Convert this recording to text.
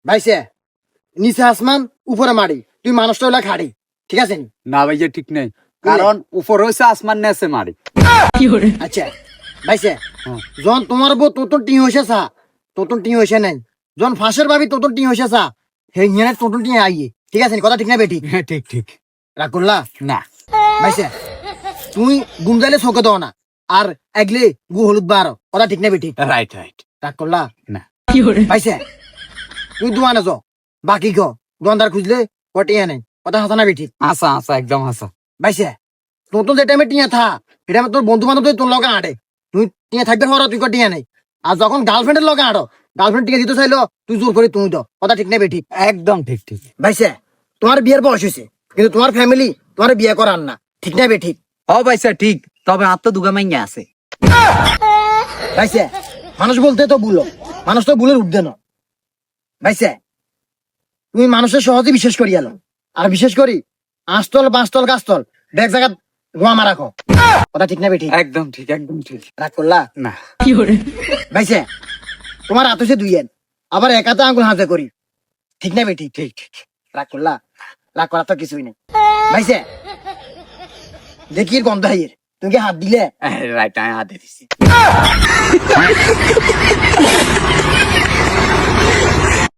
ভাইসে নিচে আসমান উপরে মাড়ি, তুই মানুষটা হলে খাড়ি, ঠিক আছে নি? না ভাইয়া ঠিক নেই, কারণ উপর হয়েছে আসমান নেছে মারি। আচ্ছা ভাইসে, হ্যাঁ। যখন তোমার বউ তোতন টি হয়েছে সা, তোতন টি হয়েছে নাই, যখন ফাঁসের ভাবি তোতন টি হয়েছে সা, হে হিয়ানে তোতন টি আইয়ে, ঠিক আছে নি? কথা ঠিক না বেটি? হ্যাঁ ঠিক ঠিক। রাগ করলা? না ভাইসে তুই গুম যাইলে চোখে দাও না, আর একলে গু হলুদ বার, কথা ঠিক না বেটি? Right right. রাগ করলা? না ভাইসে তুই দোয়ানে যাও, বাকি ক দোয়ানদার খুঁজলে কটিয়া নেই, কথা হাসা না বেটি? আসা আসা একদম আসা। ভাইসে তোর তো যে টাইমে টিয়া থা, এটা তোর বন্ধু বান্ধব তোর লগে আটে, তুই টিয়া থাকবে হর, তুই টিয়া নেই। আর যখন গার্লফ্রেন্ডের লগে আটো, গার্লফ্রেন্ড টিয়া দিতে চাইলো, তুই জোর করে তুমি দাও, কথা ঠিক নেই বেটি? একদম ঠিক ঠিক। ভাইসে তোমার বিয়ের বয়স হয়েছে, কিন্তু তোমার ফ্যামিলি তোমার বিয়ে করার না, ঠিক না বেঠিক? ও ভাইসা ঠিক, তবে আর তো দুগা মাইয়া আছে। ভাইসে মানুষ বলতে তো ভুলো, মানুষ তো ভুলের উঠবে না। ভাইসে তুমি মানুষের সহজে বিশ্বাস করি এলো, আর বিশেষ করি আঁচতল বাঁচতল গাছতল ব্যাগ জায়গা গোয়া মারা রাখো, কথা ঠিক না বেঠিক? একদম ঠিক একদম ঠিক। রাগ করলা? না ভাইসে তোমার হাত হচ্ছে দুই হাত, আবার এক হাতে আঙুল হাতে করি, ঠিক না বেঠিক? ঠিক ঠিক। রাগ করলা? রাগ করা তো কিছুই নেই। ভাইসে দেখি এর গন্ধ হাইয়ের, তুমি কি হাত দিলে? রাইট, আমি হাতে দিছি।